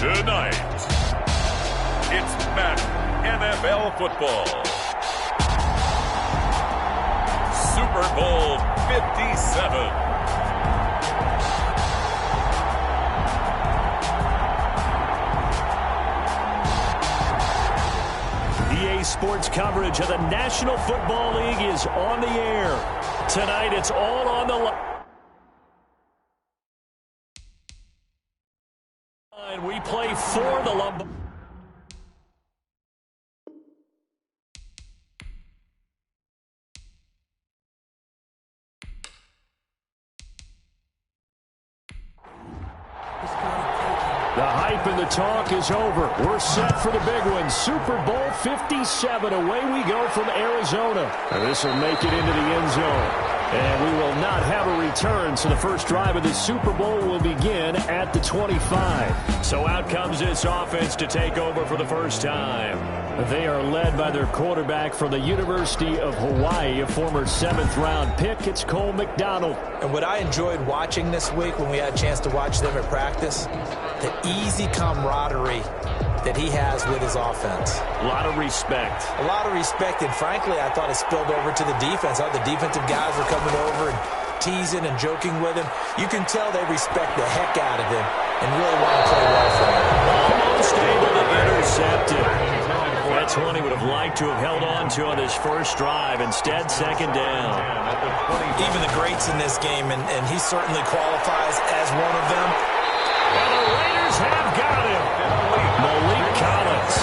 Tonight, it's Madden NFL football. Super Bowl 57. EA Sports coverage of the National Football League is on the air. Tonight, it's all on the line. We play for the Lumber. The hype and the talk is over. We're set for the big one. Super Bowl 57. Away we go from Arizona. And this will make it into the end zone. And we will not have a return, so the first drive of the Super Bowl will begin at the 25. So out comes this offense to take over for the first time. They are led by their quarterback from the University of Hawaii, a former 7th-round pick. It's Cole McDonald. And what I enjoyed watching this week when we had a chance to watch them at practice, the easy camaraderie that he has with his offense. A lot of respect. A lot of respect, and frankly, I thought it spilled over to the defense. The defensive guys were coming over and teasing and joking with him. You can tell they respect the heck out of him and really want to play well for him. Almost able to intercept it. That's one he would have liked to have held on to on his first drive. Instead, second down. Even the greats in this game, and he certainly qualifies as one of them. And the Raiders have got him. Malik Collins.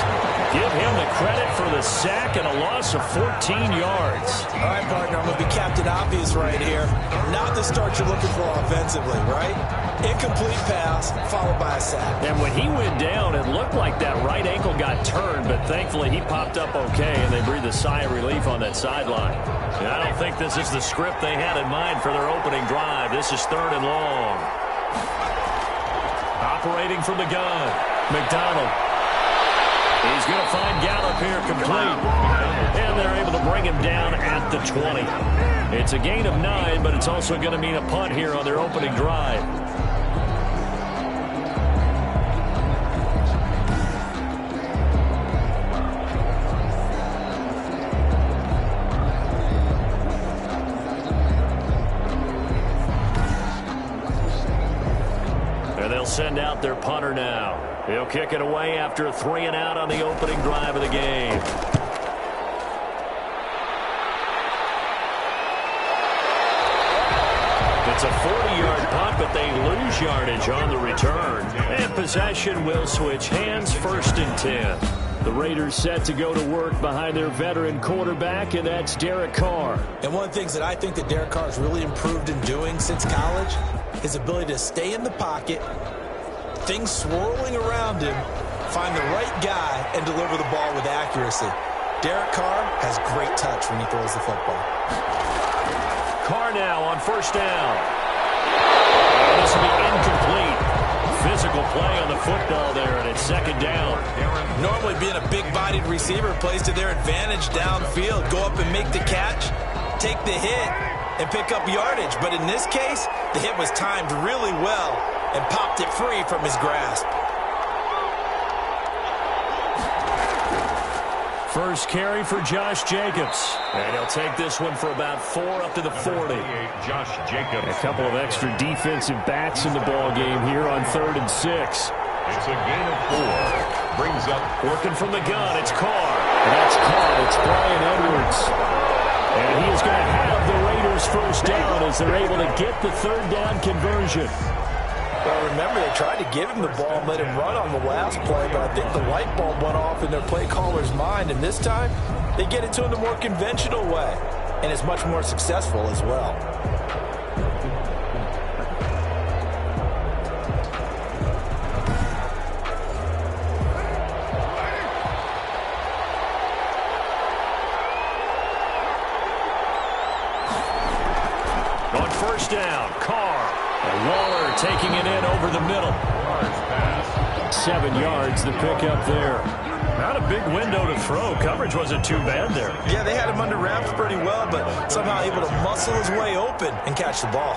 Give him the credit for the sack and a loss of 14 yards. All right, partner, I'm going to be Captain Obvious right here. Not the start you're looking for offensively, right? Incomplete pass, followed by a sack. And when he went down, it looked like that right ankle got turned, but thankfully he popped up okay, and they breathed a sigh of relief on that sideline. And I don't think this is the script they had in mind for their opening drive. This is 3rd and long. Operating from the gun, McDonald. He's going to find Gallup here complete. And they're able to bring him down at the 20. It's a gain of 9, but it's also going to mean a punt here on their opening drive. They'll send out their punter now. He'll kick it away after a 3-and-out on the opening drive of the game. It's a 40-yard punt, but they lose yardage on the return. And possession will switch hands, 1st and 10. The Raiders set to go to work behind their veteran quarterback, and that's Derek Carr. And one of the things that I think that Derek Carr has really improved in doing since college, his ability to stay in the pocket, things swirling around him, find the right guy, and deliver the ball with accuracy. Derek Carr has great touch when he throws the football. Carr now on 1st down. This will be incomplete. Physical play on the football there, and it's 2nd down. Normally being a big-bodied receiver plays to their advantage downfield. Go up and make the catch, take the hit, and pick up yardage. But in this case, the hit was timed really well and popped it free from his grasp. First carry for Josh Jacobs. And he'll take this one for about 4 up to the 40. Josh Jacobs. A couple of extra defensive backs in the ball game here on 3rd and 6. It's a gain of 4. Brings up. Working from the gun, it's Carr. And that's Carr. It's Brian Edwards. And he is going to have the Raiders first down as they're able to get the 3rd down conversion. Well, remember, they tried to give him the ball and let him run on the last play, but I think the light bulb went off in their play caller's mind, and this time they get it to him the more conventional way, and it's much more successful as well. On 1st down, Carr. And Waller taking it in over the middle. 7 yards, the pickup there. Not a big window to throw. Coverage wasn't too bad there. Yeah, they had him under wraps pretty well, but somehow able to muscle his way open and catch the ball.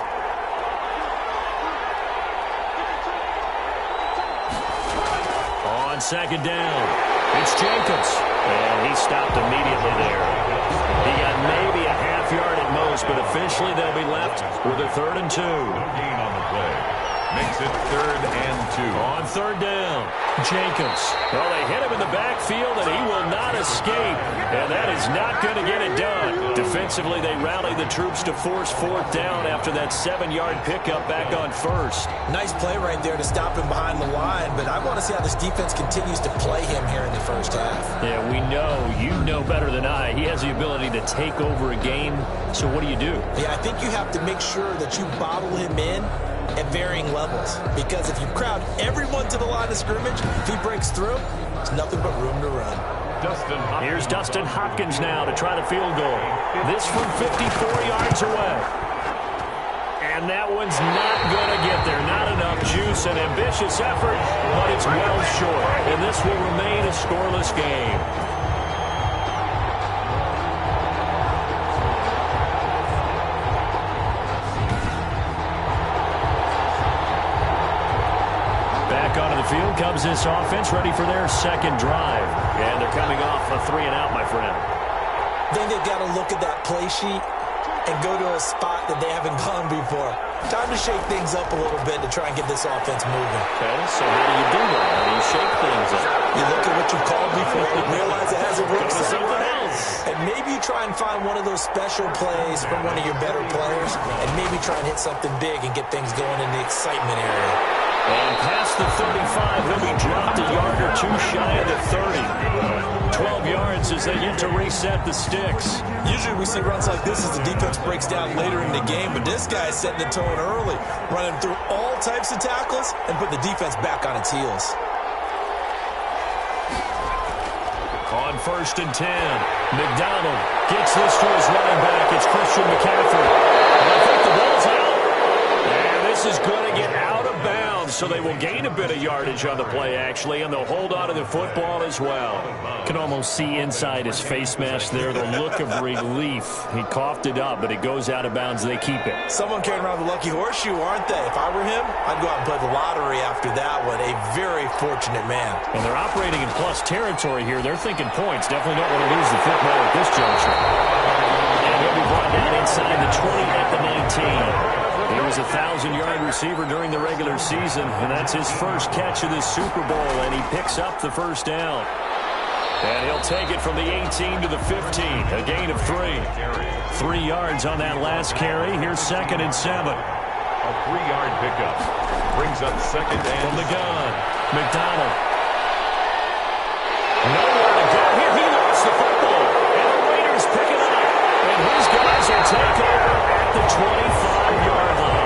On second down, it's Jacobs. And he stopped immediately there. He got maybe a half yard at most, but officially they'll be left with a 3rd and 2. No gain on the play. Makes it 3rd and 2. On third down, Jacobs. Well, they hit him in the backfield, and he will not escape. And that is not going to get it done. Defensively, they rally the troops to force 4th down after that 7-yard pickup back on 1st. Nice play right there to stop him behind the line, but I want to see how this defense continues to play him here in the first half. Yeah, we know, you know better than I, he has the ability to take over a game. So what do? Yeah, I think you have to make sure that you bottle him in at varying levels, because if you crowd everyone to the line of scrimmage, if he breaks through, there's nothing but room to run. Here's Dustin Hopkins now to try the field goal. This from 54 yards away. And that one's not going to get there. Not enough juice, an ambitious effort, but it's well short. And this will remain a scoreless game. Field comes this offense ready for their second drive. And they're coming off a 3-and-out, my friend. I think they've got to look at that play sheet and go to a spot that they haven't gone before. Time to shake things up a little bit to try and get this offense moving. Okay, so how do you do that? How do you shake things up? You look at what you called before and realize it hasn't worked something else. And maybe you try and find one of those special plays from one of your better players, and maybe try and hit something big and get things going in the excitement area. And past the 35, he'll be dropped a yard or two shy of the 30. 12 yards as they get to reset the sticks. Usually we see runs like this as the defense breaks down later in the game, but this guy's setting the tone early, running through all types of tackles and put the defense back on its heels. On 1st and 10, McDonald gets this to his running back. It's Christian McCaffrey. And I think the ball's out. And this is going to get out of bounds, so they will gain a bit of yardage on the play, actually, and they'll hold on to the football as well. Can almost see inside his face mask there the look of relief. He coughed it up, but it goes out of bounds. They keep it. Someone carrying around the lucky horseshoe, aren't they? If I were him, I'd go out and play the lottery after that one. A very fortunate man. And they're operating in plus territory here. They're thinking points. Definitely don't want to lose the football at this juncture. And he'll be brought down inside the 20 at the 19. He was a 1,000-yard receiver during the regular season, and that's his first catch of this Super Bowl, and he picks up the first down. And he'll take it from the 18 to the 15, a gain of 3. 3 yards on that last carry. Here's 2nd and 7. A 3-yard pickup brings up 2nd and from the gun. McDonald. Nowhere to go here. He lost the football, and the Raiders pick it up. And his guys will take over at the 25-yard line.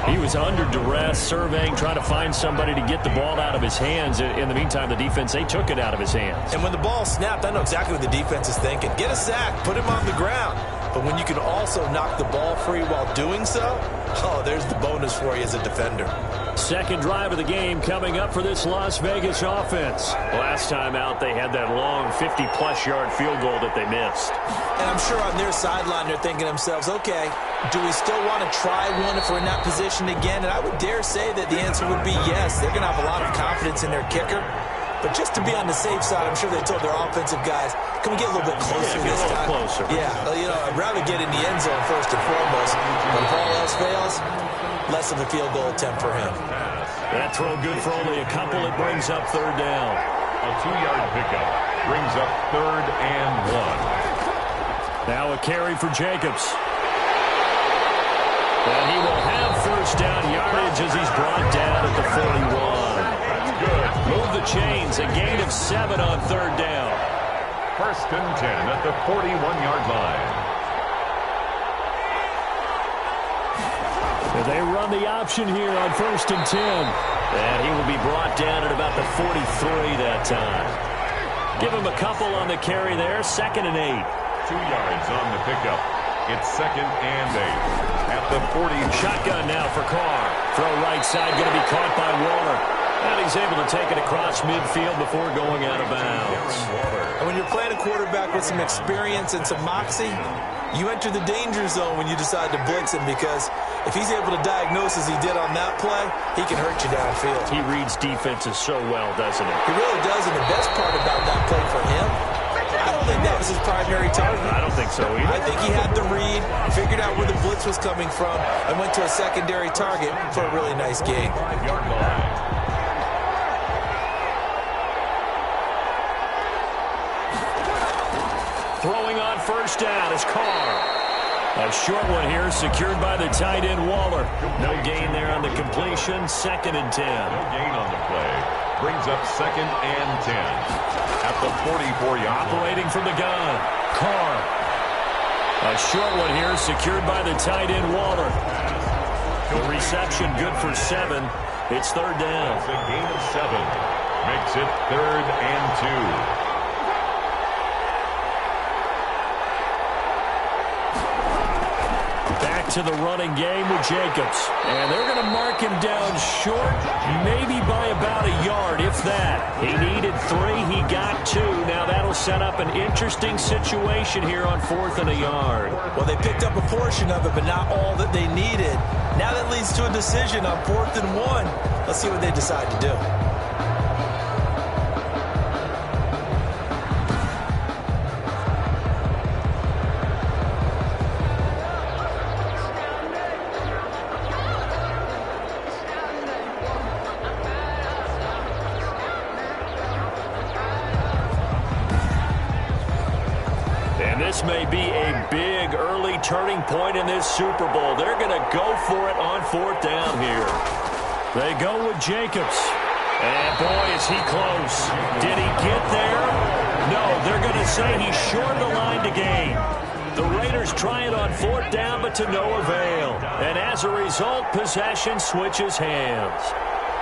He was under duress, surveying, trying to find somebody to get the ball out of his hands. In the meantime, the defense, they took it out of his hands. And when the ball snapped, I know exactly what the defense is thinking. Get a sack, put him on the ground. But when you can also knock the ball free while doing so, oh, there's the bonus for you as a defender. Second drive of the game coming up for this Las Vegas offense. Last time out, they had that long 50-plus yard field goal that they missed. And I'm sure on their sideline, they're thinking to themselves, okay, do we still want to try one if we're in that position again? And I would dare say that the answer would be yes. They're going to have a lot of confidence in their kicker. But just to be on the safe side, I'm sure they told their offensive guys, can we get a little bit closer this time? Closer. Yeah, you know, I'd rather get in the end zone first and foremost. But if all else fails, less of a field goal attempt for him. That throw good for only a couple. It brings up 3rd down. A 2-yard pickup brings up 3rd and 1. Now a carry for Jacobs. And he will have 1st down yardage as he's brought down at the 41. Good. Move the chains. A gain of 7 on 3rd down. 1st and 10 at the 41-yard line. And they run the option here on 1st and 10. And he will be brought down at about the 43 that time. Give him a couple on the carry there. 2nd and 8. 2 yards on the pickup. It's 2nd and 8 at the 40. Shotgun now for Carr. Throw right side, going to be caught by Waller. And he's able to take it across midfield before going out of bounds. And when you're playing a quarterback with some experience and some moxie, You enter the danger zone when you decide to blitz him, because if he's able to diagnose as he did on that play, he can hurt you downfield. He reads defenses so well, doesn't he? He really does, and the best part about that play for him, I don't think that was his primary target. I don't think so either. I think he had the read, figured out where the blitz was coming from, and went to a secondary target for a really nice gain. 5-yard line. Throwing on first down is Carr. A short one here, secured by the tight end Waller. No gain there on the completion. 2nd and 10. No gain on the play. Brings up 2nd and 10. At the 44-yard line. Operating from the gun, Carr. A short one here, secured by the tight end Waller. The reception good for 7. It's 3rd down. It's a gain of 7. Makes it 3rd and 2. Back to the running game with Jacobs. And they're going to mark him down short, maybe by about a yard, if that. He needed 3. He got 2. Now that'll set up an interesting situation here on 4th and a yard. Well, they picked up a portion of it, but not all that they needed. Now that leads to a decision on 4th and 1. Let's see what they decide to do. This may be a big early turning point in this Super Bowl. They're going to go for it on 4th down here. They go with Jacobs. And boy, is he close. Did he get there? No, they're going to say he's short the line to gain. The Raiders try it on 4th down, but to no avail. And as a result, possession switches hands.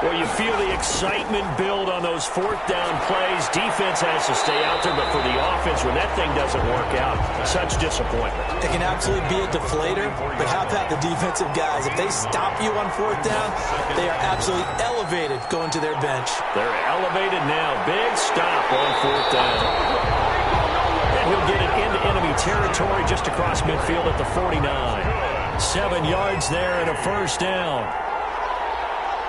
Well, you feel the excitement build on those 4th down plays. Defense has to stay out there, but for the offense, when that thing doesn't work out, such disappointment. It can absolutely be a deflator, but how about the defensive guys? If they stop you on 4th down, they are absolutely elevated going to their bench. They're elevated now. Big stop on 4th down. And he'll get it into enemy territory just across midfield at the 49. 7 yards there and a 1st down.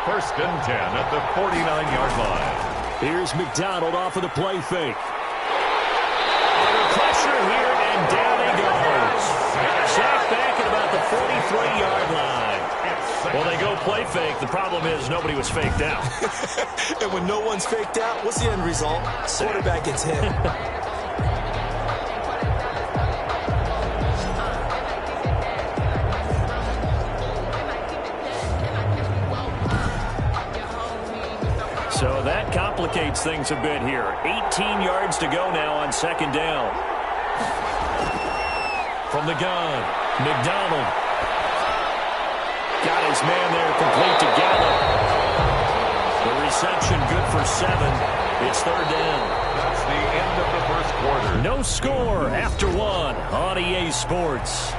1st and 10 at the 49-yard line. Here's McDonald off of the play fake. Under pressure here, and down he goes. Sacked back at about the 43-yard line. Well, they go play fake. The problem is nobody was faked out. And when no one's faked out, what's the end result? Quarterback gets hit. So that complicates things a bit here. 18 yards to go now on 2nd down. From the gun, McDonald. Got his man there, complete to Gallup. The reception good for 7. It's 3rd down. That's the end of the 1st quarter. No score after 1 on EA Sports.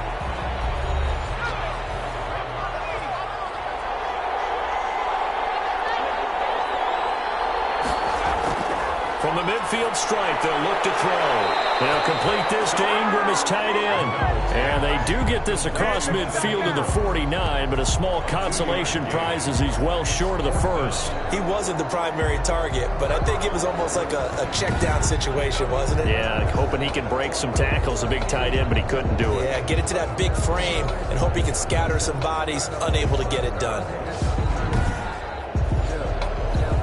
From the midfield stripe, they'll look to throw. They'll complete this to Ingram as tight end. And they do get this across midfield to the 49, but a small consolation prize as he's well short of the 1st. He wasn't the primary target, but I think it was almost like a check down situation, wasn't it? Yeah, hoping he can break some tackles, a big tight end, but he couldn't do it. Yeah, get it to that big frame and hope he can scatter some bodies, unable to get it done.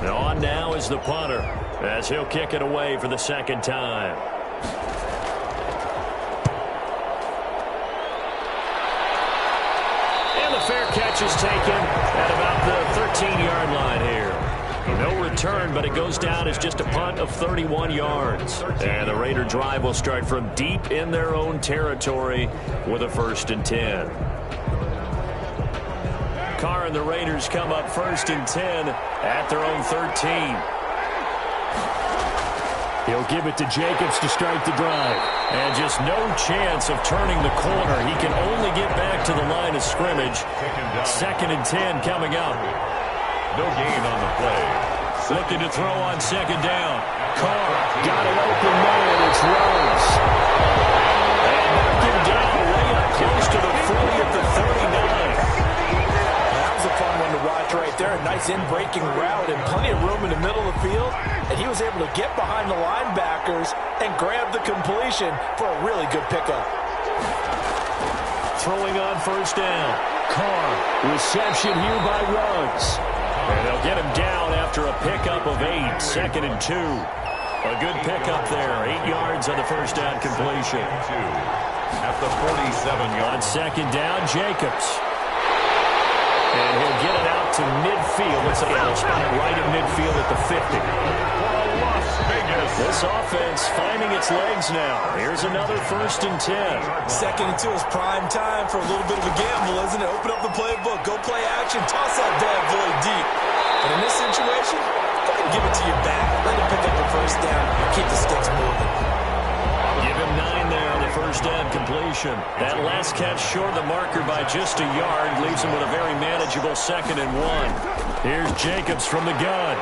And on now is the punter, as he'll kick it away for the 2nd time. And the fair catch is taken at about the 13-yard line here. No return, but it goes down as just a punt of 31 yards. And the Raider drive will start from deep in their own territory with a 1st and 10. Carr and the Raiders come up 1st and 10 at their own 13. He'll give it to Jacobs to start the drive. And just no chance of turning the corner. He can only get back to the line of scrimmage. 2nd and 10 coming up. No gain on the play. Looking to throw on 2nd down. Carr got an open man. It's Rhodes. And knocked him down nice in-breaking route and plenty of room in the middle of the field, and he was able to get behind the linebackers and grab the completion for a really good pickup. Throwing on first down. Carr, reception here by Ruggs. And they'll get him down after a pickup of 8, 2nd and 2. A good pickup there, 8 yards on the first down completion. At the 47-yard. On second down, Jacobs. And he'll get it out to midfield. Let's say he'll spot it right at midfield at the 50. This offense finding its legs now. Here's another 1st and 10. 2nd and 2 is prime time for a little bit of a gamble, isn't it? Open up the playbook, go play action, toss that bad boy deep. But in this situation, go ahead and give it to your back. Let him pick up the first down. Keep the sticks moving. Give him 9 there on the first down completion. That last catch short of the marker by just a yard leaves him with a very manageable 2nd and 1. Here's Jacobs from the gun.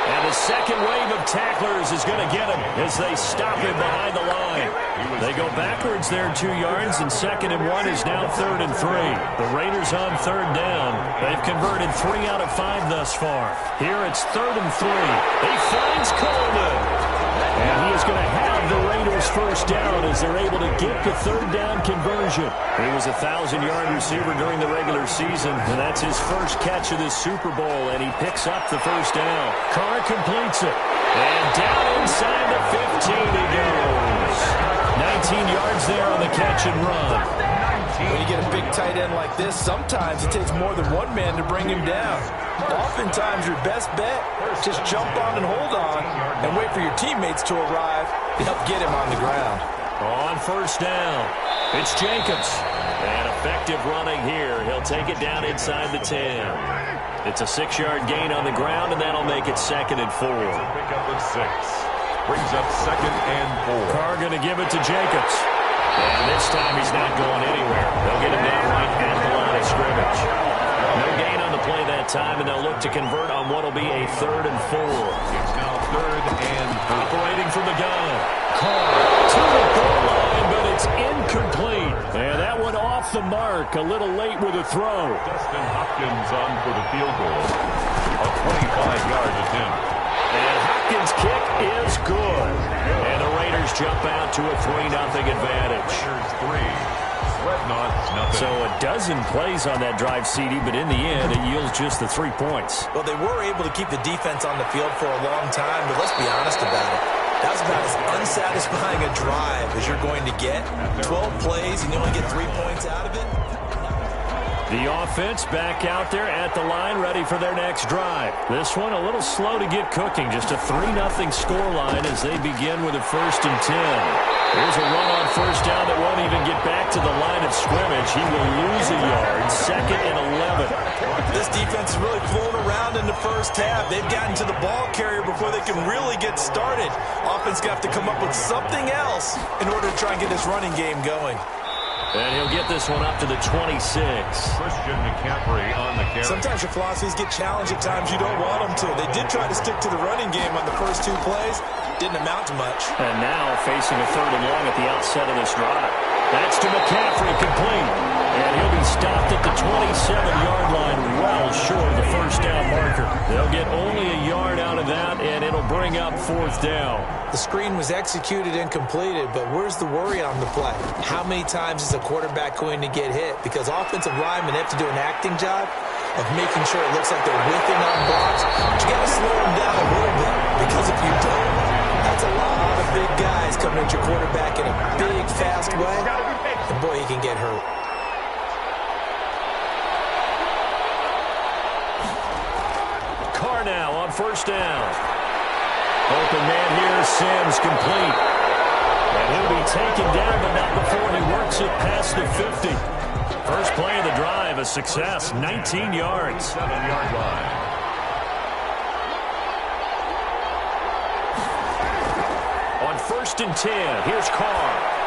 And the second wave of tacklers is going to get him as they stop him behind the line. They go backwards there 2 yards, and 2nd and 1 is now 3rd and 3. The Raiders on 3rd down. They've converted 3 out of 5 thus far. Here it's 3rd and 3. He finds Coleman. And he is going to have the Raiders first down as they're able to get the 3rd down conversion. He was a 1,000-yard receiver during the regular season, and that's his first catch of this Super Bowl, and he picks up the first down. Carr completes it. And down inside the 15 he goes. 19 yards there on the catch and run. When you get a big tight end like this, sometimes it takes more than one man to bring him down. Oftentimes, your best bet, just jump on and hold on and wait for your teammates to arrive to help get him on the ground. On first down, it's Jacobs. And effective running here. He'll take it down inside the 10. It's a 6-yard gain on the ground, and that'll make it 2nd and 4. Pickup of 6. Brings up 2nd and 4. Carr going to give it to Jacobs. And this time he's not going anywhere. They'll get him down right at the line of scrimmage. No gain on the play that time, and they'll look to convert on what will be a 3rd and 4. It's now 3rd and 4. Operating from the gun. Carr to the goal line, but it's incomplete. And that one off the mark. A little late with a throw. Dustin Hopkins on for the field goal. A 25-yard attempt. And Hopkins' kick is good. And the Raiders jump out to a 3-0 advantage. Raiders 3. Nothing. So a dozen plays on that drive, CD, but in the end, it yields just the 3 points. Well, they were able to keep the defense on the field for a long time, but let's be honest about it. That was about as unsatisfying a drive as you're going to get. 12 plays, and you only get 3 points out of it. The offense back out there at the line, ready for their next drive. This one a little slow to get cooking. Just a 3-0 scoreline as they begin with a 1st and 10. Here's a run on first down that won't even get back to the line of scrimmage. He will lose a yard. 2nd and 11. This defense is really flown around in the first half. They've gotten to the ball carrier before they can really get started. Offense going to have to come up with something else in order to try and get this running game going. And he'll get this one up to the 26. Christian McCaffrey on the carry. Sometimes your philosophies get challenged at times you don't want them to. They did try to stick to the running game on the first 2 plays. Didn't amount to much. And now facing a 3rd and long at the outset of this drive. That's to McCaffrey, complete. And he'll be stopped at the 27-yard line, well short of the first down marker. They'll get only a yard out of that, and it'll bring up 4th down. The screen was executed and completed, but where's the worry on the play? How many times is a quarterback going to get hit? Because offensive linemen have to do an acting job of making sure it looks like they're whiffing on blocks. But you got to slow them down a little bit, because if you don't, that's a lot of big guys coming at your quarterback in a big, fast way. And boy, he can get hurt. Carr now on first down. Open man here, Sims complete. And he'll be taken down, but not before he works it past the 50. First play of the drive, a success, 19 yards. 7-yard line. On 1st and 10, here's Carr.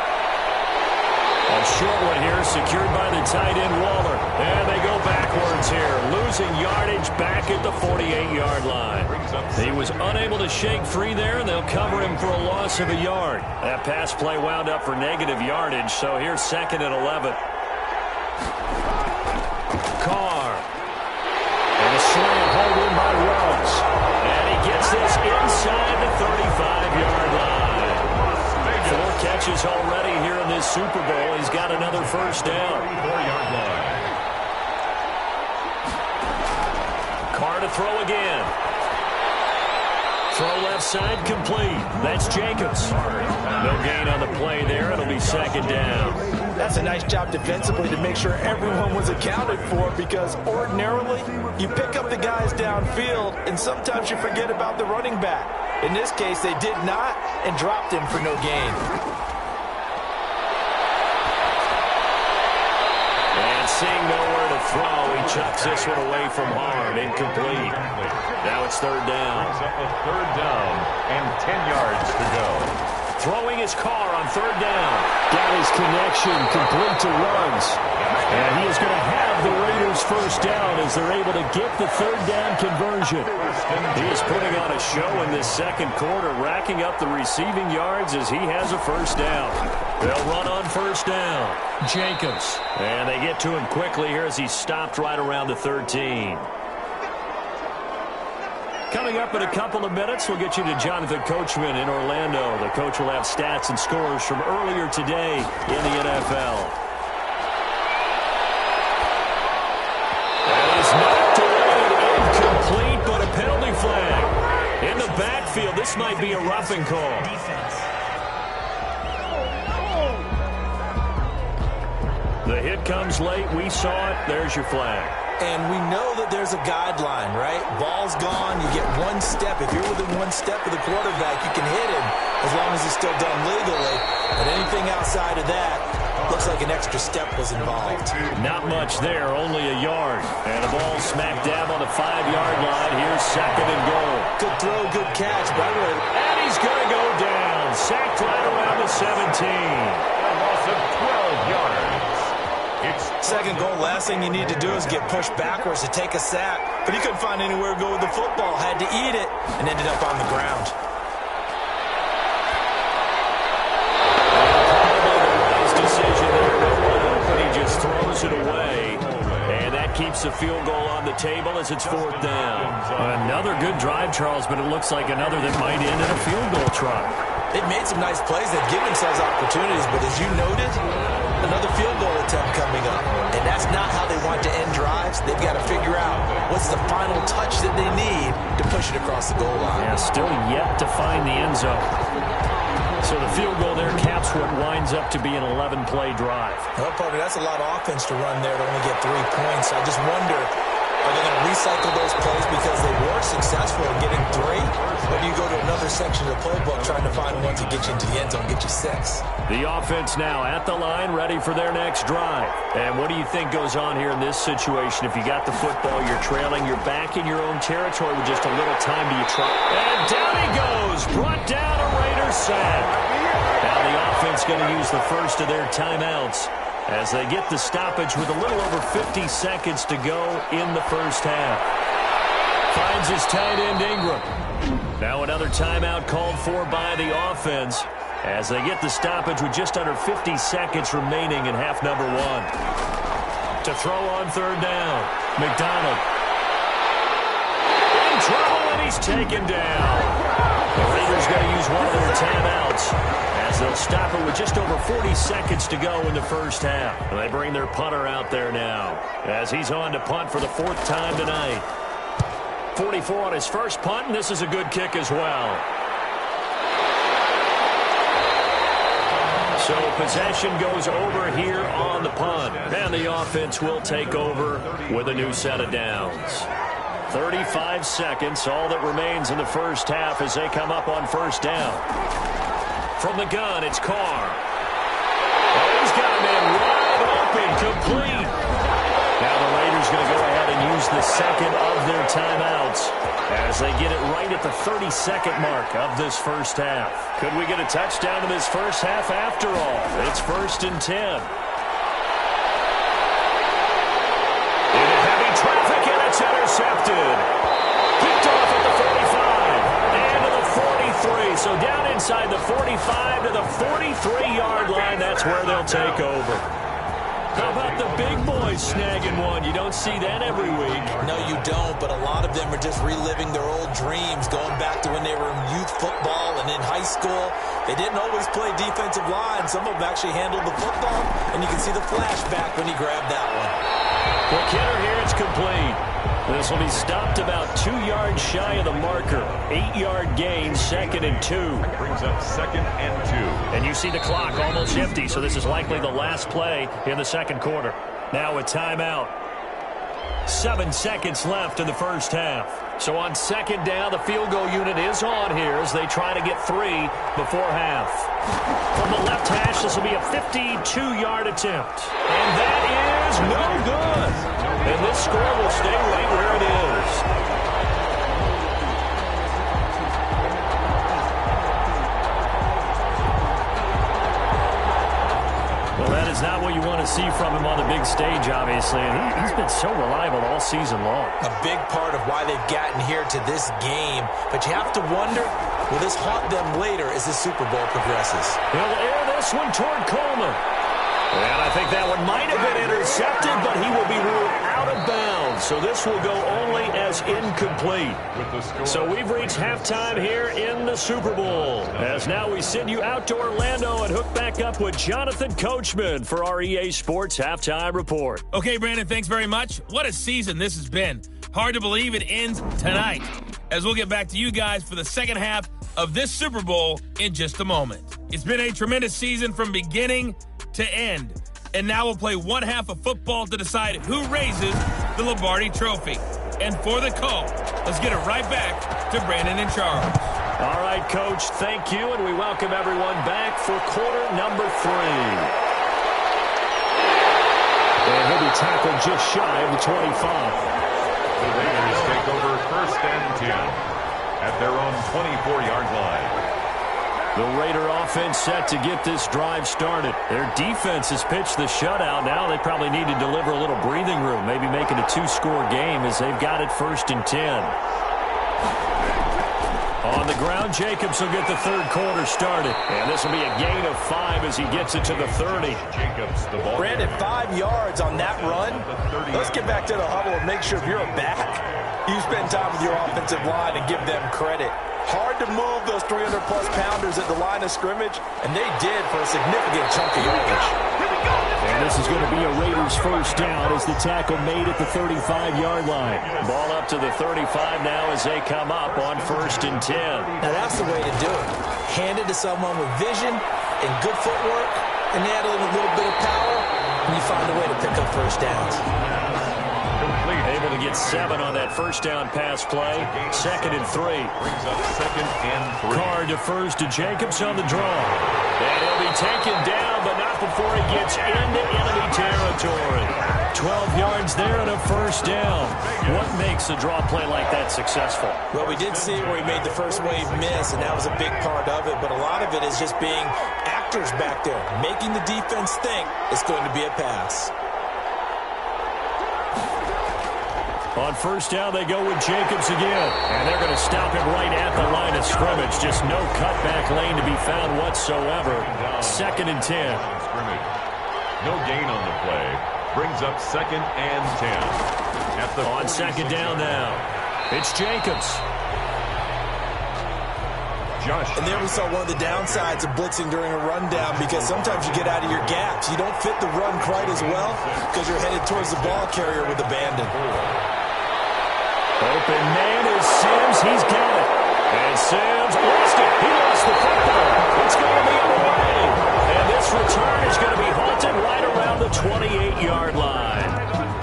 A short one here, secured by the tight end Waller. And they go backwards here, losing yardage back at the 48-yard line. He was unable to shake free there, and they'll cover him for a loss of a yard. That pass play wound up for negative yardage, so here's 2nd and 11. Carr. And a slant hold in by catches already here in this Super Bowl. He's got another first down. 34-yard line. Carr to throw again. Throw left side complete. That's Jacobs. No gain on the play there. It'll be second down. That's a nice job defensively to make sure everyone was accounted for, because ordinarily you pick up the guys downfield and sometimes you forget about the running back. In this case, they did not and dropped him for no gain. And seeing nowhere to throw, he chucks this one away from harm. Incomplete. Now it's third down. Brings up a third down and 10 yards to go. Throwing his Carr on third down. Got his connection, complete to runs. And he is going to have the Raiders first down as they're able to get the third down conversion. He is putting on a show in this second quarter, racking up the receiving yards as he has a first down. They'll run on first down. Jacobs. And they get to him quickly here as he's stopped right around the 13. Coming up in a couple of minutes, we'll get you to Jonathan Coachman in Orlando. The coach will have stats and scores from earlier today in the NFL. That is knocked away, incomplete, but a penalty flag. In the backfield, this might be a roughing call. The hit comes late. We saw it. There's your flag. And we know that there's a guideline, right? Ball's gone, you get one step. If you're within one step of the quarterback, you can hit him as long as it's still done legally. But anything outside of that, looks like an extra step was involved. Not much there, only a yard. And a ball smack dab on the 5-yard line. Here's second and goal. Good throw, good catch. And he's going to go down. Sacked right around the 17. A loss of 12 yards. Second goal, last thing you need to do is get pushed backwards to take a sack. But he couldn't find anywhere to go with the football. Had to eat it and ended up on the ground. Probably the wise decision there. No one open. He just throws it away. And that keeps the field goal on the table as it's fourth down. Another good drive, Charles, but it looks like another that might end in a field goal try. They've made some nice plays. They've given themselves opportunities. But as you noted, another field goal attempt coming up. And that's not how they want to end drives. They've got to figure out what's the final touch that they need to push it across the goal line. Yeah, still yet to find the end zone. So the field goal there caps what winds up to be an 11-play drive. Well, partner, that's a lot of offense to run there to only get 3 points. I just wonder, are they going to recycle those plays because they were successful in getting 3? Or do you go to another section of the playbook trying to find one to get you into the end zone, get you 6? The offense now at the line, ready for their next drive. And what do you think goes on here in this situation? If you got the football, you're trailing, you're back in your own territory with just a little time. Do you try? And down he goes, brought down a Raiders sack. Now the offense going to use the first of their timeouts as they get the stoppage with a little over 50 seconds to go in the first half. Finds his tight end Ingram. Now another timeout called for by the offense as they get the stoppage with just under 50 seconds remaining in half number 1. To throw on third down, McDonald. In trouble, and he's taken down. The Raiders going to use one of their timeouts as they'll stop it with just over 40 seconds to go in the first half. And they bring their punter out there now as he's on to punt for the 4th time tonight. 44 on his first punt, and this is a good kick as well. So possession goes over here on the punt, and the offense will take over with a new set of downs. 35 seconds, all that remains in the first half as they come up on first down. From the gun, it's Carr. Oh, he's got a man wide open, complete. Now the Raiders going to go ahead and use the second of their timeouts as they get it right at the 30-second mark of this first half. Could we get a touchdown in this first half after all? It's 1st and 10. Into heavy traffic, and it's intercepted. Picked off at the 45 and to the 43. So down inside the 45 to the 43-yard line. That's where they'll take over. How about the big boys snagging one? You don't see that every week. No, you don't, but a lot of them are just reliving their old dreams, going back to when they were in youth football and in high school. They didn't always play defensive line. Some of them actually handled the football, and you can see the flashback when he grabbed that one. For Kenner here, it's complete. This will be stopped about 2 yards shy of the marker. 8-yard gain, 2nd and 2. Brings up 2nd and 2. And you see the clock almost empty, so this is likely the last play in the second quarter. Now a timeout. 7 seconds left in the first half. So on second down, the field goal unit is on here as they try to get 3 before half. From the left hash, this will be a 52-yard attempt. And that is no good. And this score will stay right where it is. Well, that is not what you want to see from him on the big stage, obviously. And he's been so reliable all season long. A big part of why they've gotten here to this game. But you have to wonder, will this haunt them later as the Super Bowl progresses? He'll air this one toward Coleman. And I think that one might have been intercepted, but he will be ruled out of bounds. So this will go only as incomplete. So we've reached halftime here in the Super Bowl. As now we send you out to Orlando and hook back up with Jonathan Coachman for our EA Sports Halftime Report. Okay, Brandon, thanks very much. What a season this has been. Hard to believe it ends tonight, as we'll get back to you guys for the second half of this Super Bowl in just a moment. It's been a tremendous season from beginning to end. And now we'll play one half of football to decide who raises the Lombardi Trophy. And for the call, let's get it right back to Brandon and Charles. All right, Coach, thank you, and we welcome everyone back for quarter number 3. And he'll be tackled just shy of the 25. The Raiders take over 1st and 10 at their own 24-yard line. The Raider offense set to get this drive started. Their defense has pitched the shutout. Now they probably need to deliver a little breathing room, maybe make it a 2-score game as they've got it 1st and 10. On the ground, Jacobs will get the third quarter started. And this will be a gain of 5 as he gets it to the 30. Jacobs, the ball. Brandon, 5 yards on that run. Let's get back to the huddle and make sure if you're a back, you spend time with your offensive line and give them credit. Hard to move those 300-plus pounders at the line of scrimmage, and they did for a significant chunk of yardage. And this is going to be a Raiders first down as the tackle made at the 35-yard line. Ball up to the 35 now as they come up on 1st and 10. Now that's the way to do it. Hand it to someone with vision and good footwork, and add a little bit of power, and you find a way to pick up first downs. Able to get 7 on that first down pass play. 2nd and 3. Brings up 2nd and 3. Carr defers to Jacobs on the draw. And he'll be taken down, but not before he gets into enemy territory. 12 yards there and a first down. What makes a draw play like that successful? Well, we did see where he made the first wave miss, and that was a big part of it. But a lot of it is just being actors back there, making the defense think it's going to be a pass. On first down, they go with Jacobs again. And they're going to stop him right at the line of scrimmage. Just no cutback lane to be found whatsoever. 2nd and 10. No gain on the play. Brings up 2nd and 10. On second down now, it's Jacobs. And there we saw one of the downsides of blitzing during a rundown, because sometimes you get out of your gaps. You don't fit the run quite as well because you're headed towards the ball carrier with abandon. Open man is Sims. He's got it. And Sims lost it. He lost the football. It's going to be away. And this return is going to be halted right around the 28-yard line.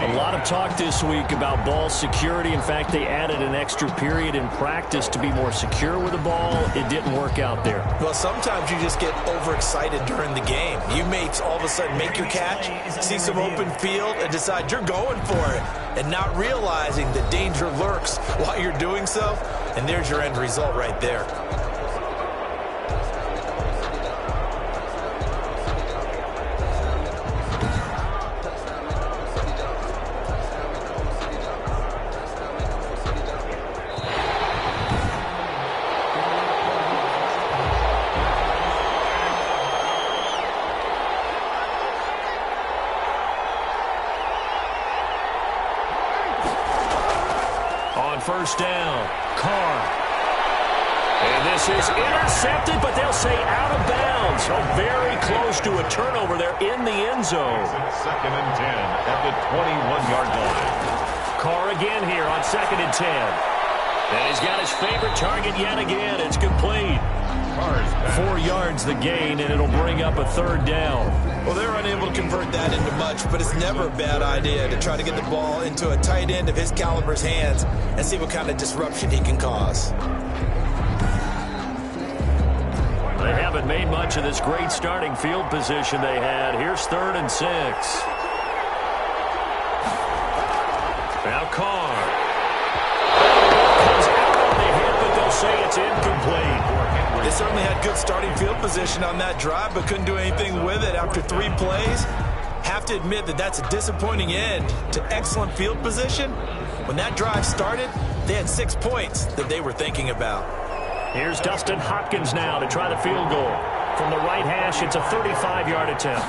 A lot of talk this week about ball security. In fact, they added an extra period in practice to be more secure with the ball. It didn't work out there. Well, sometimes you just get overexcited during the game. You may all of a sudden make your catch, see some open field, and decide you're going for it, and not realizing the danger lurks while you're doing so. And there's your end result right there. first down. Carr. And this is intercepted, but they'll say out of bounds. So very close to a turnover there in the end zone. Second and 10 at the 21-yard line. Carr again here on second and 10. And he's got his favorite target yet again. It's complete. 4 yards the gain, and it'll bring up a third down. Well, they're unable to convert that into much, but it's never a bad idea to try to get the ball into a tight end of his caliber's hands and see what kind of disruption he can cause. They haven't made much of this great starting field position they had. Here's 3rd and 6. Now Carr. Comes out on the hit, but they'll say it's incomplete. They certainly had good starting field position on that drive, but couldn't do anything with it after 3 plays. Have to admit that that's a disappointing end to excellent field position. When that drive started, they had 6 points that they were thinking about. Here's Dustin Hopkins now to try the field goal. From the right hash, it's a 35-yard attempt.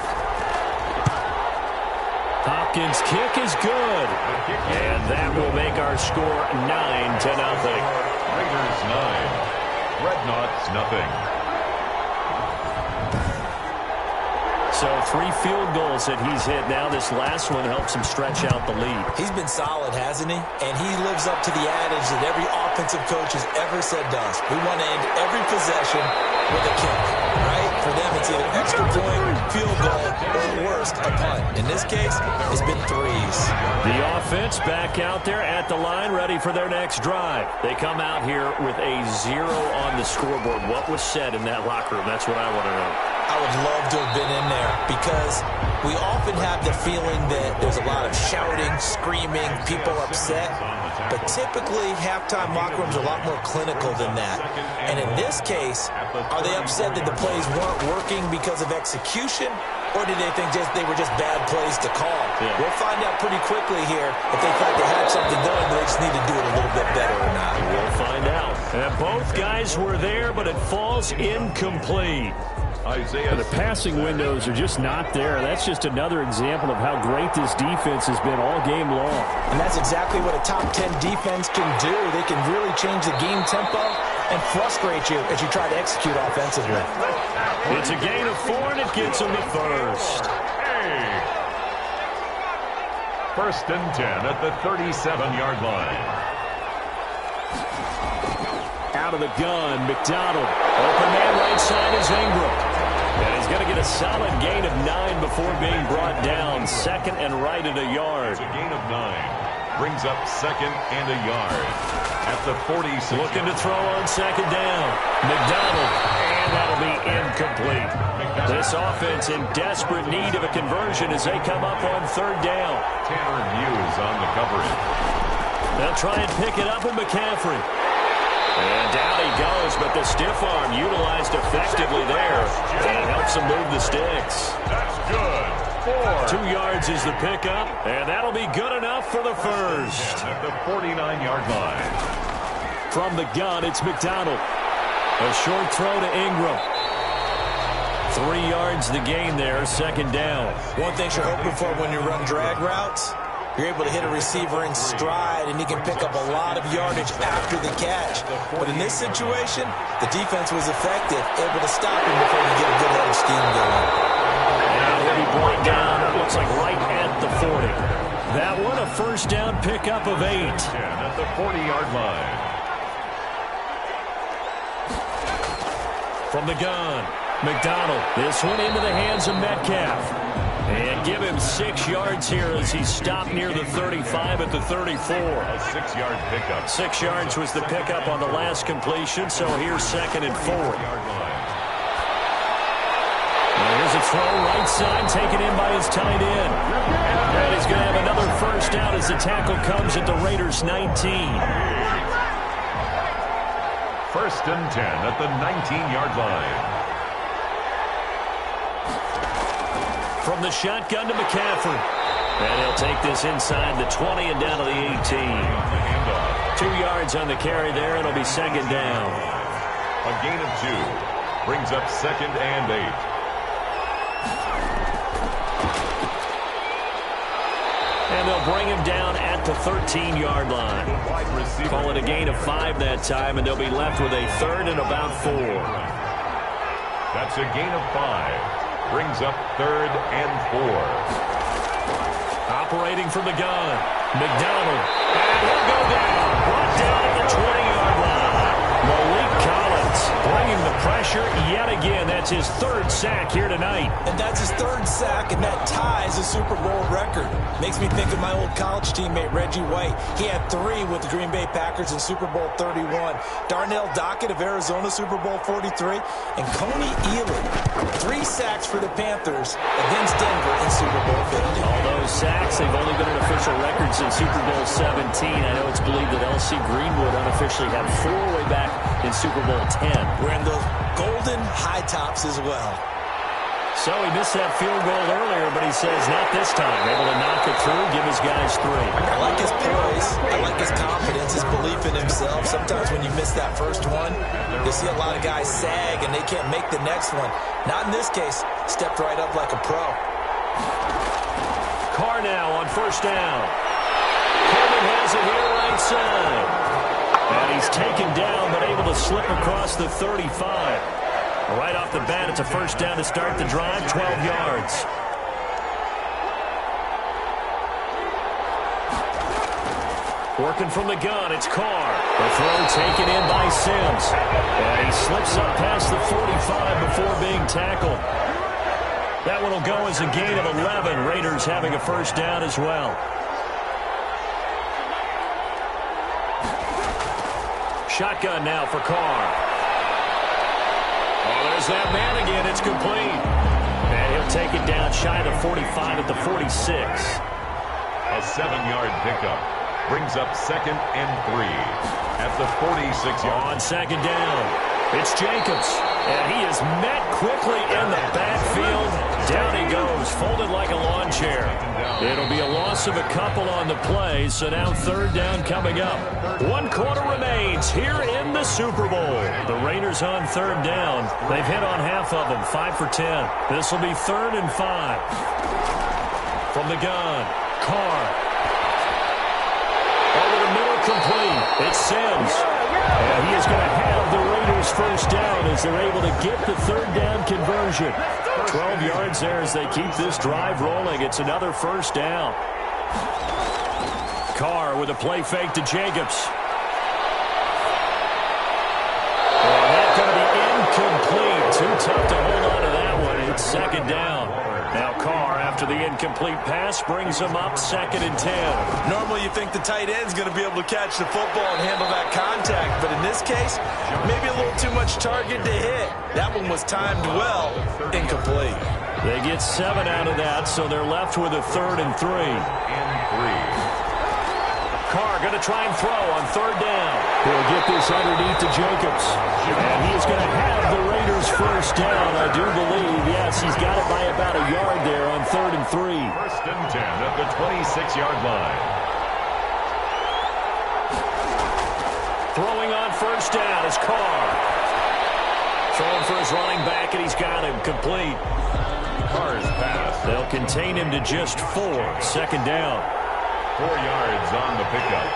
Hopkins' kick is good. And that will make our score 9-0. Raiders 9. Dreadnoughts nothing. So 3 field goals that he's hit now. This last one helps him stretch out the lead. He's been solid, hasn't he? And he lives up to the adage that every offensive coach has ever said to us. We want to end every possession with a kick, right? For them, it's either extra point, field goal, or worst, a punt. In this case, it's been 3s. The offense back out there at the line, ready for their next drive. They come out here with a 0 on the scoreboard. What was said in that locker room? That's what I want to know. I would love to have been in there because we often have the feeling that there's a lot of shouting, screaming, people upset. But typically, halftime locker rooms are a lot more clinical than that. And in this case, are they upset that the plays weren't working because of execution? Or did they think they were just bad plays to call? Yeah. We'll find out pretty quickly here if they thought they had something going, but they just need to do it a little bit better or not. We'll find out. And both guys were there, but it falls incomplete. The passing windows are just not there. That's just another example of how great this defense has been all game long. And that's exactly what a top 10 defense can do. They can really change the game tempo and frustrate you as you try to execute offensively. It's a gain of 4, and it gets them to first. First and 10 at the 37-yard line. Out of the gun, McDonald. Open man right side is Ingram. And he's going to get a solid gain of 9 before being brought down. Second and right at a yard. It's a gain of 9. Brings up second and a yard. At the 46. Looking to throw on second down. McDonald. And that'll be incomplete. This offense in desperate need of a conversion as they come up on third down. Tanner Muse on the coverage. They'll try and pick it up with McCaffrey. And down he goes, but the stiff arm utilized effectively there. And it helps him move the sticks. That's good. 2 yards is the pickup, and that'll be good enough for the first. At the 49-yard line. From the gun, it's McDonald. A short throw to Ingram. 3 yards the gain there, second down. One thing you're hoping for when you run drag routes, you're able to hit a receiver in stride, and he can pick up a lot of yardage after the catch. But in this situation, the defense was effective, able to stop him before he get a good headed scheme going. And he'll be brought down, it looks like right at the 40. That one, a first down pickup of 8. 10 at the 40-yard line. From the gun, McDonald. This one into the hands of Metcalf. And give him 6 yards here as he stopped near the 35 at the 34. A 6-yard pickup. 6 yards was the pickup on the last completion, so here's second and 4. And here's a throw right side, taken in by his tight end. And he's going to have another first down as the tackle comes at the Raiders' 19. First and 10 at the 19-yard line. From the shotgun to McCaffrey. And he'll take this inside the 20 and down to the 18. 2 yards on the carry there. It'll be second down. A gain of 2. Brings up second and 8. And they'll bring him down at the 13-yard line. Call it a gain of 5 that time, and they'll be left with a third and about 4. That's a gain of 5. Brings up third and 4. Operating from the gun, McDonald. And he'll go down. Brought down at the 20-yard line. Malik Collins bringing the pressure yet again. That's his third sack here tonight. And that's his third sack, and that ties a Super Bowl record. Makes me think of my old college teammate, Reggie White. He had 3 with the Green Bay Packers in Super Bowl 31. Darnell Dockett of Arizona, Super Bowl 43. And Coney Ealy, 3 sacks for the Panthers against Denver in Super Bowl 50. All those sacks, they've only been an official record since Super Bowl 17. I know it's believed that L.C. Greenwood unofficially had 4 way back in Super Bowl 10. We're in those golden high tops as well. So he missed that field goal earlier, but he says not this time. Able to knock it through, give his guys 3. I like his poise. I like his confidence, his belief in himself. Sometimes when you miss that first one, you see a lot of guys sag and they can't make the next one. Not in this case. Stepped right up like a pro. Carr now on first down. Coleman has it here right side. And he's taken down, but able to slip across the 35. Right off the bat, it's a first down to start the drive, 12 yards. Working from the gun, it's Carr. The throw taken in by Sims. And he slips up past the 45 before being tackled. That one will go as a gain of 11. Raiders having a first down as well. Shotgun now for Carr. Oh, there's that man again. It's complete. And he'll take it down shy of the 45 at the 46. A 7-yard pickup. Brings up second and 3 at the 46-yard. On second down, it's Jacobs. And he is met quickly in the backfield. Down he goes, folded like a lawn chair. It'll be a loss of a couple on the play, so now third down coming up. 1 quarter remains here in the Super Bowl. The Raiders on third down. They've hit on half of them, 5 for 10. This will be third and 5. From the gun, Carr. Over the middle, complete. It's Sims. And he is going to have the Raiders first down as they're able to get the third down conversion. 12 yards there as they keep this drive rolling. It's another first down. Carr with a play fake to Jacobs. And that's going to be incomplete. Too tough to hold on to that one. It's second down. Now Carr, after the incomplete pass, brings him up second and 10. Normally you think the tight end's going to be able to catch the football and handle that contact, but in this case, maybe a little too much target to hit. That one was timed well, incomplete. They get 7 out of that, so they're left with a third and 3. Carr going to try and throw on third down. He'll get this underneath to Jacobs. And he is going to have the Raiders first down, I do believe. Yes, he's got it by about a yard there on third and 3. First and 10 at the 26-yard line. Throwing on first down is Carr. Throwing for his running back, and he's got him complete. Carr's pass. They'll contain him to just 4. Second down. 4 yards on the pickup.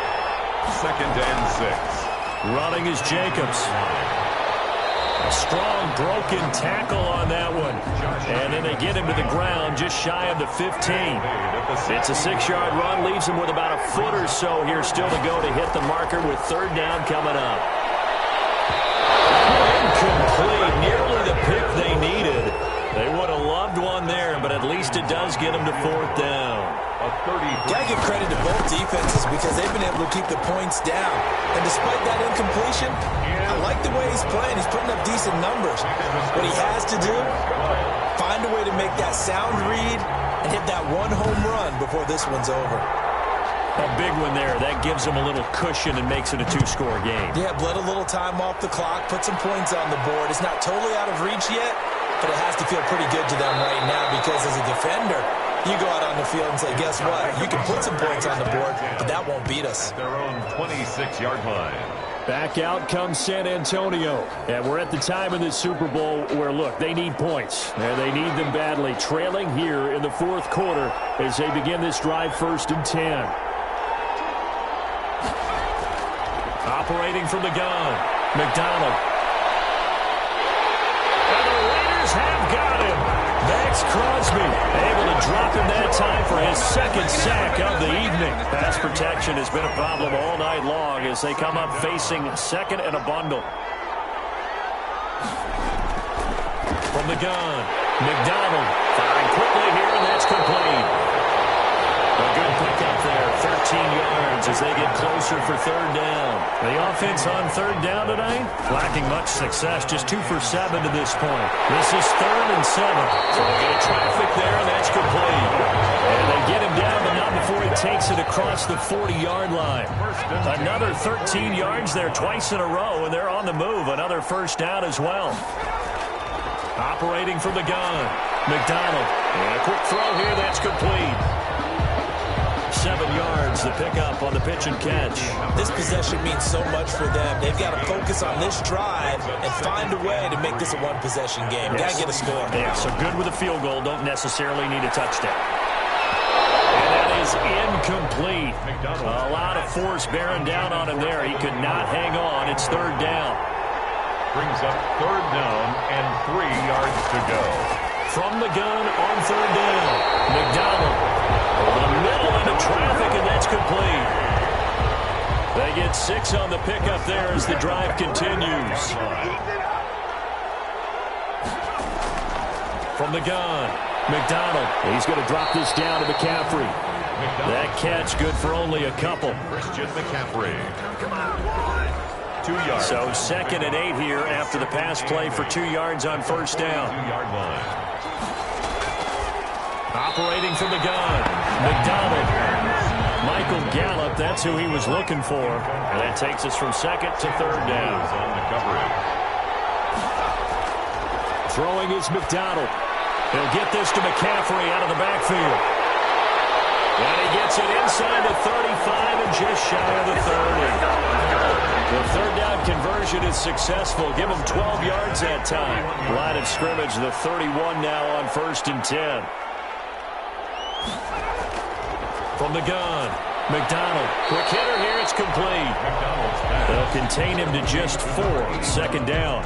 Second and 6. Running is Jacobs. A strong broken tackle on that one. And then they get him to the ground just shy of the 15. It's a 6-yard run. Leaves him with about a foot or so here still to go to hit the marker with third down coming up. Incomplete. Nearly the pick they needed. They would have loved one there, but at least it does get them to fourth down. Gotta give credit to both defenses because they've been able to keep the points down. And despite that incompletion, I like the way he's playing. He's putting up decent numbers. What he has to do, find a way to make that sound read and hit that one home run before this one's over. A big one there. That gives them a little cushion and makes it a 2-score game. Yeah, bled a little time off the clock, put some points on the board. It's not totally out of reach yet, but it has to feel pretty good to them right now because as a defender, you go out on the field and say, guess what? You can put some points on the board, but that won't beat us. At their own 26-yard line. Back out comes San Antonio. And we're at the time in this Super Bowl where, look, they need points. And they need them badly. Trailing here in the fourth quarter as they begin this drive 1st and 10. Operating from the gun, McDonald. And the Raiders have got him. Max Crosby able to drop him that time for his second sack of the evening. Pass protection has been a problem all night long as they come up facing second and a bundle. From the gun, McDonald firing quickly here, and that's complete. A good pickup there, 13 yards as they get closer for 3rd down. The offense on 3rd down tonight, lacking much success, just 2 for 7 to this point. This is 3rd and 7. So they get traffic there, and that's complete. And they get him down, but not before he takes it across the 40-yard line. Another 13 yards there twice in a row, and they're on the move. Another 1st down as well. Operating from the gun, McDonald. And a quick throw here, that's complete. 7 yards, the pickup on the pitch and catch. This possession means so much for them. They've got to focus on this drive and find a way to make this a one-possession game. Yes. Got to get a score. Yeah, so good with a field goal. Don't necessarily need a touchdown. And that is incomplete. A lot of force bearing down on him there. He could not hang on. It's 3rd down. Brings up 3rd down and 3 yards to go. From the gun on 3rd down, McDonald. Over the middle into traffic, and that's complete. They get 6 on the pickup there as the drive continues. From the gun, McDonald. He's going to drop this down to McCaffrey. That catch good for only a couple. Christian McCaffrey. 2 yards. So 2nd and 8 here after the pass play for 2 yards on 1st down. 2-yard line. Operating from the gun, McDonald. Michael Gallup, that's who he was looking for. And that takes us from 2nd to 3rd down. On the coverage. Throwing is McDonald. He'll get this to McCaffrey out of the backfield. And he gets it inside the 35 and just shy of the 30. The 3rd down conversion is successful. Give him 12 yards that time. Line of scrimmage, the 31 now on 1st and 10. From the gun, McDonald. Quick hitter here, it's complete. They'll contain him to just 4. 2nd down.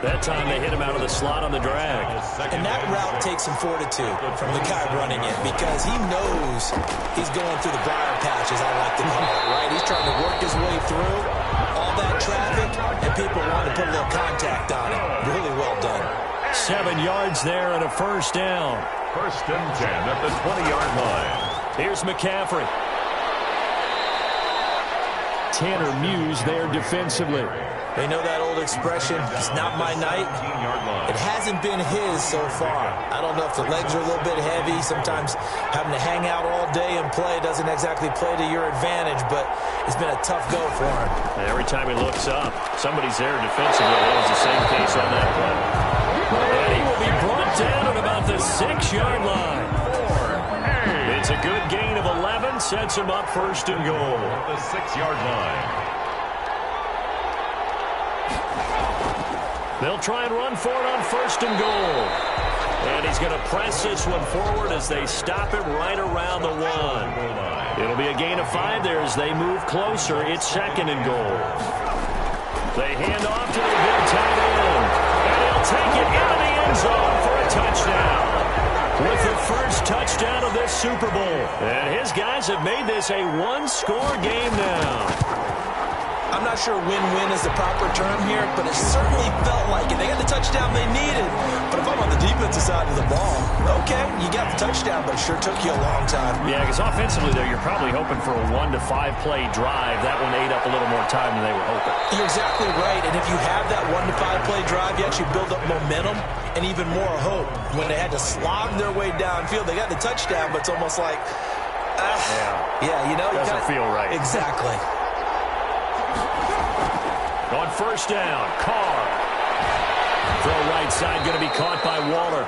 That time they hit him out of the slot on the drag. And that route takes some fortitude from the guy running it because he knows he's going through the briar patch, as I like to call it, right? He's trying to work his way through all that traffic, and people want to put a little contact on it. Really well done. 7 yards there and a 1st down. 1st and 10 at the 20-yard line. Here's McCaffrey. Tanner Muse there defensively. They know that old expression, it's not my night. It hasn't been his so far. I don't know if the legs are a little bit heavy. Sometimes having to hang out all day and play doesn't exactly play to your advantage, but it's been a tough go for him. And every time he looks up, somebody's there defensively. That was the same case on that play. And he will be brought down at about the 6-yard line. It's a good gain of 11, sets him up 1st and goal. The 6-yard line. They'll try and run for it on 1st and goal. And he's going to press this one forward as they stop him right around the 1. It'll be a gain of 5 there as they move closer. It's 2nd and goal. They hand off to their big tight end. And he'll take it into the end zone for a touchdown. With the first touchdown of this Super Bowl. And his guys have made this a 1-score game now. I'm not sure win-win is the proper term here, but it certainly felt like it. They got the touchdown they needed. But if I'm on the defensive side of the ball, okay, you got the touchdown, but it sure took you a long time. Yeah, because offensively there, you're probably hoping for a 1 to 5 play drive. That one ate up a little more time than they were hoping. You're exactly right. And if you have that 1 to 5 play drive, you actually build up momentum and even more hope. When they had to slog their way downfield, they got the touchdown, but it's almost like, you know. Doesn't feel right. Exactly. On 1st down, Carr. Throw right side, going to be caught by Waller.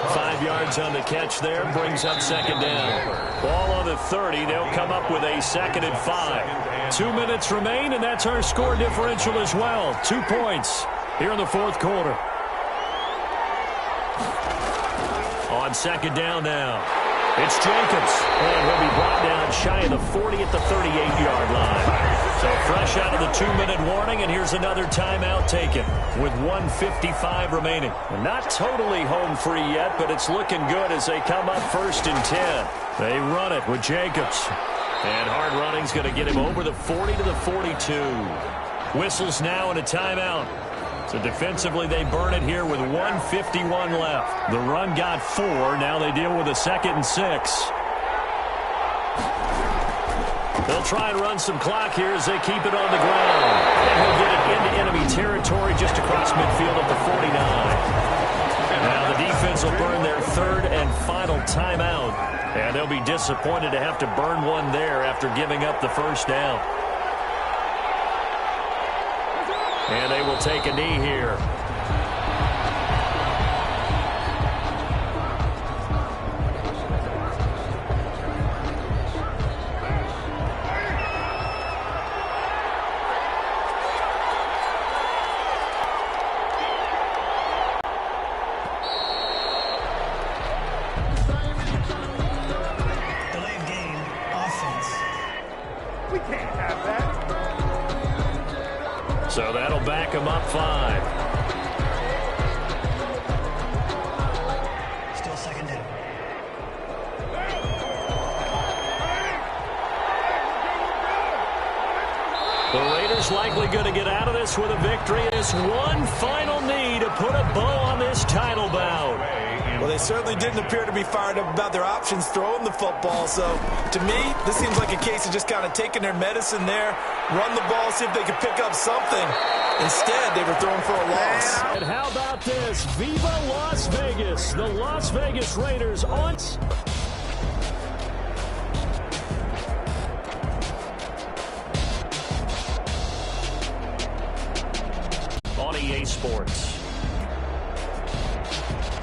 5 yards on the catch there, brings up second down. Ball on the 30, they'll come up with a 2nd and 5. 2 minutes remain, and that's our score differential as well. 2 points here in the fourth quarter. On second down now, it's Jacobs, and he'll be brought down shy of the 40 at the 38-yard line. So fresh out of the 2-minute warning, and here's another timeout taken with 1:55 remaining. Not totally home free yet, but it's looking good as they come up 1st and 10. They run it with Jacobs. And hard running's going to get him over the 40 to the 42. Whistles now and a timeout. So defensively, they burn it here with 1:51 left. The run got 4. Now they deal with a 2nd and 6. They'll try and run some clock here as they keep it on the ground. And he'll get it into enemy territory just across midfield at the 49. Now the defense will burn their 3rd and final timeout. And they'll be disappointed to have to burn one there after giving up the first down. And they will take a knee here. So that'll back him up 5. Still second down. The Raiders likely going to get out of this with a victory. It's one final need to put a bow on this title bout. Well, they certainly didn't appear to be fired up about their options throwing the football. So, to me, this seems like a case of just kind of taking their medicine there, run the ball, see if they could pick up something. Instead, they were throwing for a loss. And how about this? Viva Las Vegas. The Las Vegas Raiders on EA Sports.